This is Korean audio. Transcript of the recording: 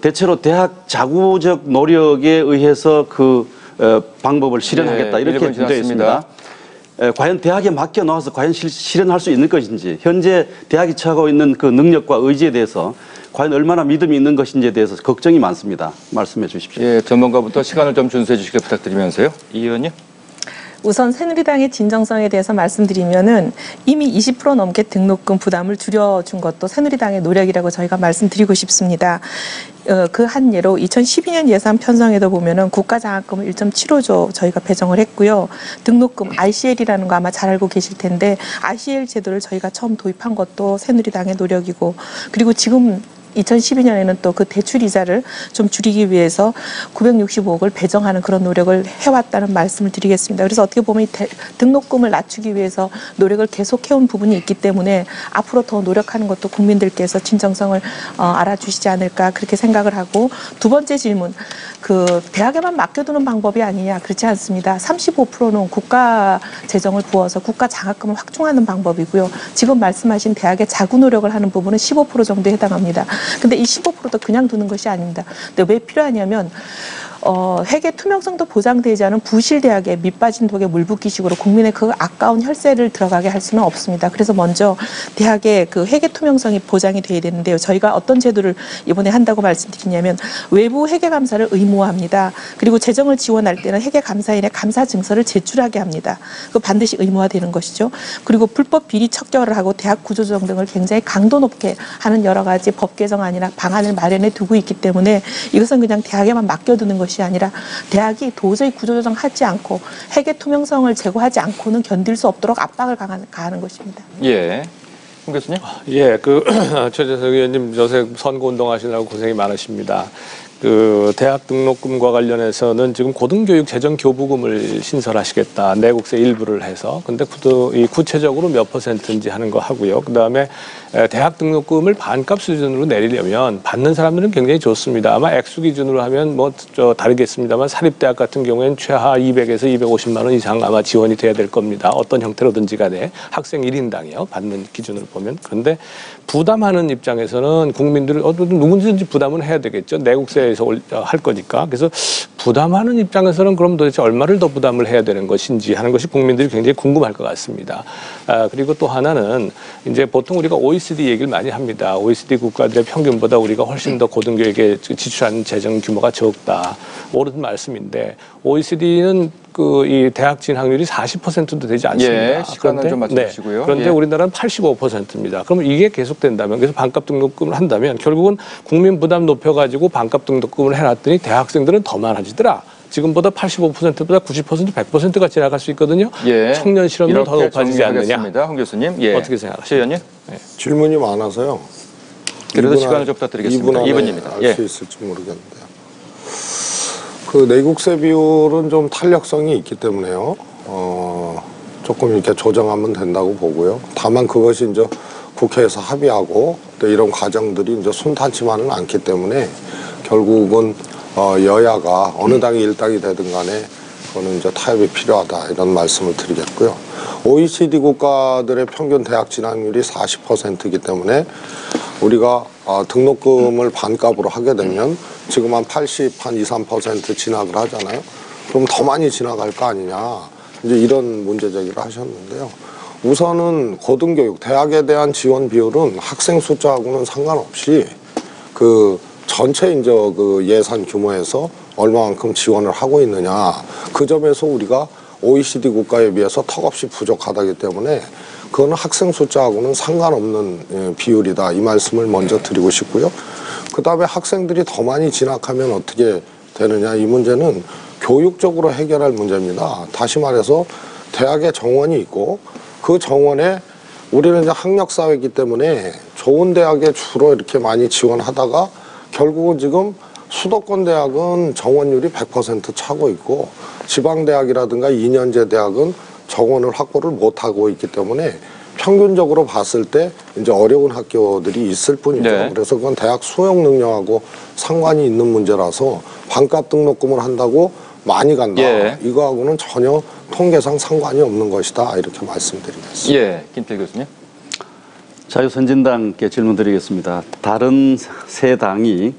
대체로 대학 자구적 노력에 의해서 그 방법을 실현하겠다, 이렇게 되어 있습니다. 과연 대학에 맡겨 놓아서 과연 실현할 수 있는 것인지, 현재 대학이 처하고 있는 그 능력과 의지에 대해서 과연 얼마나 믿음이 있는 것인지에 대해서 걱정이 많습니다. 말씀해 주십시오. 예, 전문가부터 시간을 좀 준수해 주시길 부탁드리면서요. 이 의원님. 우선 새누리당의 진정성에 대해서 말씀드리면은 이미 20% 넘게 등록금 부담을 줄여준 것도 새누리당의 노력이라고 저희가 말씀드리고 싶습니다. 그 한 예로 2012년 예산 편성에도 보면은 국가장학금을 1.75조 저희가 배정을 했고요. 등록금 ICL이라는 거 아마 잘 알고 계실 텐데 ICL 제도를 저희가 처음 도입한 것도 새누리당의 노력이고, 그리고 지금 2012년에는 또 그 대출 이자를 좀 줄이기 위해서 965억을 배정하는 그런 노력을 해왔다는 말씀을 드리겠습니다. 그래서 어떻게 보면 등록금을 낮추기 위해서 노력을 계속해온 부분이 있기 때문에 앞으로 더 노력하는 것도 국민들께서 진정성을 알아주시지 않을까, 그렇게 생각을 하고, 두 번째 질문, 그 대학에만 맡겨두는 방법이 아니냐, 그렇지 않습니다. 35%는 국가 재정을 부어서 국가 장학금을 확충하는 방법이고요. 지금 말씀하신 대학의 자구 노력을 하는 부분은 15% 정도에 해당합니다. 근데 이 15%도 그냥 두는 것이 아닙니다. 근데 왜 필요하냐면 회계 투명성도 보장되지 않은 부실대학에 밑빠진 독에 물 붓기식으로 국민의 그 아까운 혈세를 들어가게 할 수는 없습니다. 그래서 먼저 대학의 그 회계 투명성이 보장이 돼야 되는데요. 저희가 어떤 제도를 이번에 한다고 말씀드리냐면 외부 회계 감사를 의무화합니다. 그리고 재정을 지원할 때는 회계 감사인의 감사 증서를 제출하게 합니다. 그 반드시 의무화되는 것이죠. 그리고 불법 비리 척결을 하고 대학 구조조정 등을 굉장히 강도 높게 하는 여러 가지 법 개정안이나 방안을 마련해 두고 있기 때문에 이것은 그냥 대학에만 맡겨두는 것이 아니라 대학이 도저히 구조조정하지 않고 회계 투명성을 제고하지 않고는 견딜 수 없도록 압박을 가하는 것입니다. 예, 홍 교수님. 예, 최재석 의원님 요새 선거운동 하시느라고 고생이 많으십니다. 대학 등록금과 관련해서는 지금 고등교육 재정교부금을 신설하시겠다. 내국세 일부를 해서. 근데 구체적으로 몇 %인지 하는 거 하고요. 그다음에 대학 등록금을 반값 수준으로 내리려면 받는 사람들은 굉장히 좋습니다. 아마 액수 기준으로 하면 다르겠습니다만 사립대학 같은 경우에는 최하 200에서 250만 원 이상 아마 지원이 돼야 될 겁니다. 어떤 형태로든지 간에 학생 1인당이요. 받는 기준으로 보면. 그런데 부담하는 입장에서는 국민들은 누구든지 부담은 해야 되겠죠. 내국세 에서 할 거니까. 그래서 부담하는 입장에서는 그럼 도대체 얼마를 더 부담을 해야 되는 것인지 하는 것이 국민들이 굉장히 궁금할 것 같습니다. 그리고 또 하나는 이제 보통 우리가 OECD 얘기를 많이 합니다. OECD 국가들의 평균보다 우리가 훨씬 더 고등교육에 지출하는 재정 규모가 적다. 옳은 말씀인데 OECD는 이 대학 진학률이 40%도 되지 않습니다. 예, 시간을 좀 맞춰주시고요. 그런데 예. 우리나라는 85%입니다. 그러면 이게 계속된다면, 그래서 반값 등록금을 한다면 결국은 국민 부담 높여가지고 반값 등록금을 해놨더니 대학생들은 더 많아지더라. 지금보다 85%보다 90%, 100%가 지나갈 수 있거든요. 예. 청년 실업률 더 높아지지 않느냐. 홍 교수님. 예. 어떻게 생각하세요? 시 의원님. 네. 질문이 많아서요. 그래도 시간을 좀 부탁드리겠습니다. 2분입니다. 알 수 있을지 모르겠는데요. 내국세 비율은 좀 탄력성이 있기 때문에요. 조금 이렇게 조정하면 된다고 보고요. 다만 그것이 이제 국회에서 합의하고 또 이런 과정들이 이제 순탄치만은 않기 때문에 결국은 여야가 어느 당이 일당이 되든 간에 그거는 이제 타협이 필요하다, 이런 말씀을 드리겠고요. OECD 국가들의 평균 대학 진학률이 40%이기 때문에 우리가 등록금을 반값으로 하게 되면 지금 한 80, 한 2, 3% 진학을 하잖아요. 그럼 더 많이 진학할 거 아니냐. 이제 이런 문제 제기를 하셨는데요. 우선은 고등교육, 대학에 대한 지원 비율은 학생 숫자하고는 상관없이 전체 이제 예산 규모에서 얼마만큼 지원을 하고 있느냐. 그 점에서 우리가 OECD 국가에 비해서 턱없이 부족하다기 때문에 그거는 학생 숫자하고는 상관없는 비율이다, 이 말씀을 먼저 드리고 싶고요. 그 다음에 학생들이 더 많이 진학하면 어떻게 되느냐, 이 문제는 교육적으로 해결할 문제입니다. 다시 말해서 대학에 정원이 있고 그 정원에 우리는 이제 학력사회이기 때문에 좋은 대학에 주로 이렇게 많이 지원하다가 결국은 지금 수도권 대학은 정원율이 100% 차고 있고 지방대학이라든가 2년제 대학은 정원을 확보를 못하고 있기 때문에 평균적으로 봤을 때 이제 어려운 학교들이 있을 뿐이죠. 네. 그래서 그건 대학 수용 능력하고 상관이 있는 문제라서 반값 등록금을 한다고 많이 간다. 예. 이거하고는 전혀 통계상 상관이 없는 것이다, 이렇게 말씀드리겠습니다. 예, 김필 교수님. 자유선진당께 질문드리겠습니다. 다른 세 당이